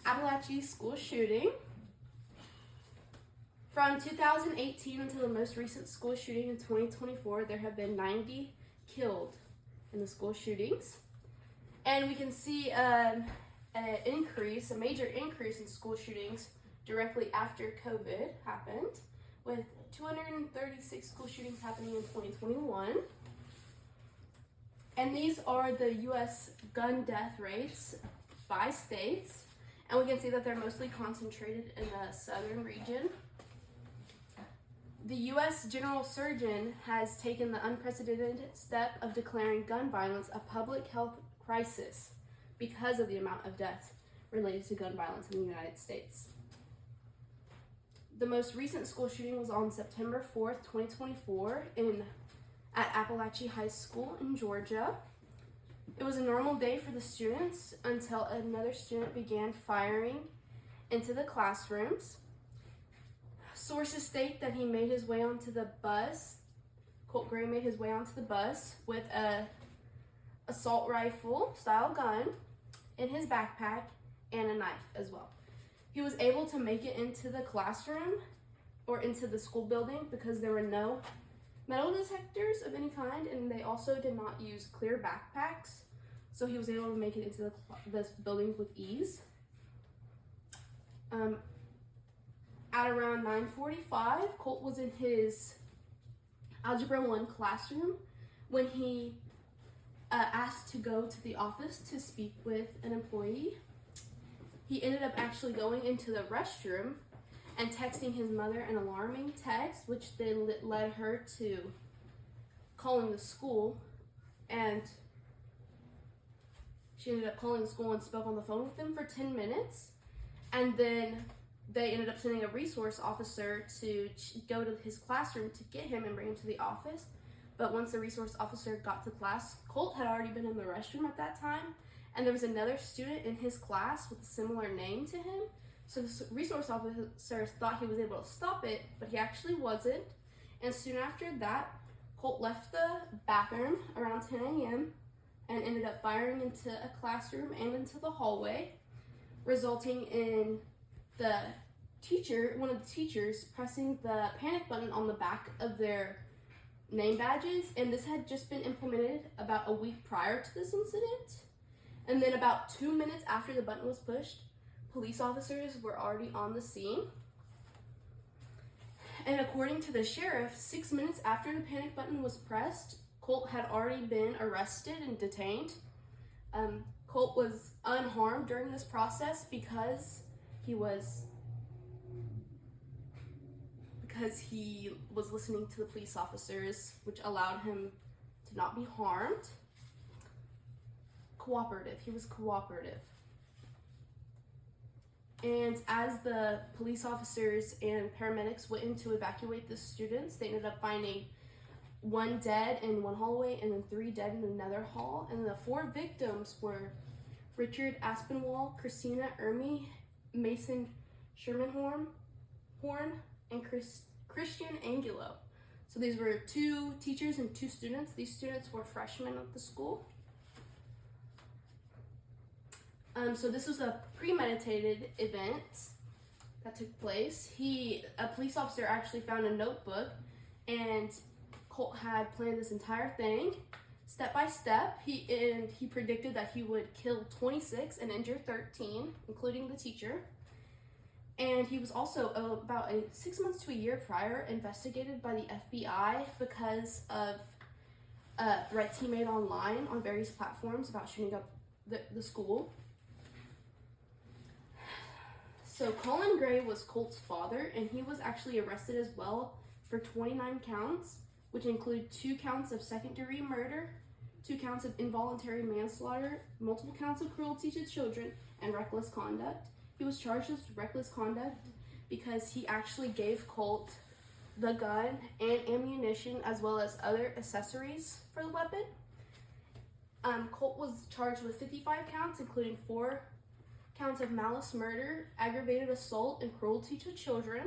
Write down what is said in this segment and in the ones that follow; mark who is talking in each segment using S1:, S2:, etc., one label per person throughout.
S1: Appalachia school shooting. From 2018 until the most recent school shooting in 2024, there have been 90 killed in the school shootings. And we can see a major increase in school shootings directly after COVID happened, with 236 school shootings happening in 2021. And these are the U.S. gun death rates by states. And we can see that they're mostly concentrated in the southern region. The U.S. General Surgeon has taken the unprecedented step of declaring gun violence a public health crisis because of the amount of deaths related to gun violence in the United States. The most recent school shooting was on September 4th, 2024 at Appalachia High School in Georgia. It was a normal day for the students until another student began firing into the classrooms. Sources state that he made his way onto the bus. Colt Gray made his way onto the bus with a assault rifle style gun in his backpack and a knife as well. He was able to make it into the classroom or into the school building because there were no metal detectors of any kind, and they also did not use clear backpacks, so he was able to make it into the building with ease. At around 9:45, Colt was in his Algebra 1 classroom when he asked to go to the office to speak with an employee. He ended up actually going into the restroom and texting his mother an alarming text, which then led her to calling the school, and she ended up calling the school and spoke on the phone with them for 10 minutes, and then they ended up sending a resource officer to go to his classroom to get him and bring him to the office. But once the resource officer got to class, Colt had already been in the restroom at that time, and there was another student in his class with a similar name to him. So the resource officer thought he was able to stop it, but he actually wasn't. And soon after that, Colt left the bathroom around 10 a.m. and ended up firing into a classroom and into the hallway, resulting in one of the teachers pressing the panic button on the back of their name badges, and this had just been implemented about a week prior to this incident. And then about 2 minutes after the button was pushed, police officers were already on the scene. And according to the sheriff, 6 minutes after the panic button was pressed, Colt had already been arrested and detained. Colt was unharmed during this process because he was listening to the police officers, which allowed him to not be harmed. He was cooperative. And as the police officers and paramedics went in to evacuate the students, they ended up finding 1 dead in one hallway and then 3 dead in another hall. And the 4 victims were Richard Aspinwall, Christina Ermey, Mason Shermanhorn, and Christian Angulo. So these were 2 teachers and 2 students. These students were freshmen at the school. So this was a premeditated event that took place. A police officer actually found a notebook, and Colt had planned this entire thing step by step. He predicted that he would kill 26 and injure 13, including the teacher. And he was also about 6 months to a year prior investigated by the FBI because of threats he made online on various platforms about shooting up the school. So Colin Gray was Colt's father, and he was actually arrested as well for 29 counts, which include 2 counts of second-degree murder, 2 counts of involuntary manslaughter, multiple counts of cruelty to children, and reckless conduct. He was charged with reckless conduct because he actually gave Colt the gun and ammunition as well as other accessories for the weapon. Colt was charged with 55 counts, including 4 counts of malice murder, aggravated assault, and cruelty to children.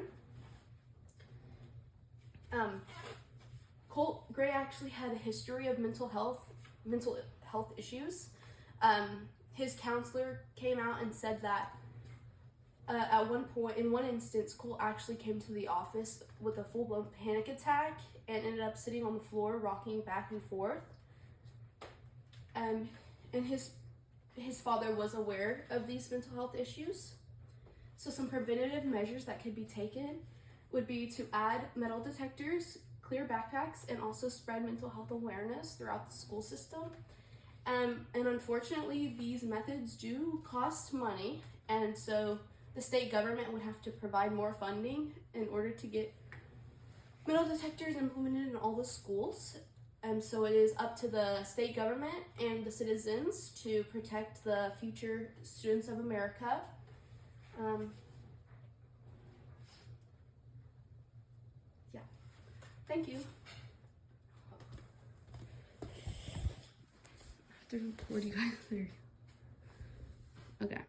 S1: Colt Gray actually had a history of mental health issues. His counselor came out and said that in one instance, Cole actually came to the office with a full-blown panic attack and ended up sitting on the floor, rocking back and forth. And his father was aware of these mental health issues. So some preventative measures that could be taken would be to add metal detectors, clear backpacks, and also spread mental health awareness throughout the school system. And unfortunately, these methods do cost money, and so the state government would have to provide more funding in order to get metal detectors implemented in all the schools. And so it is up to the state government and the citizens to protect the future students of America. Yeah. Thank you. I have to record you guys there. Okay.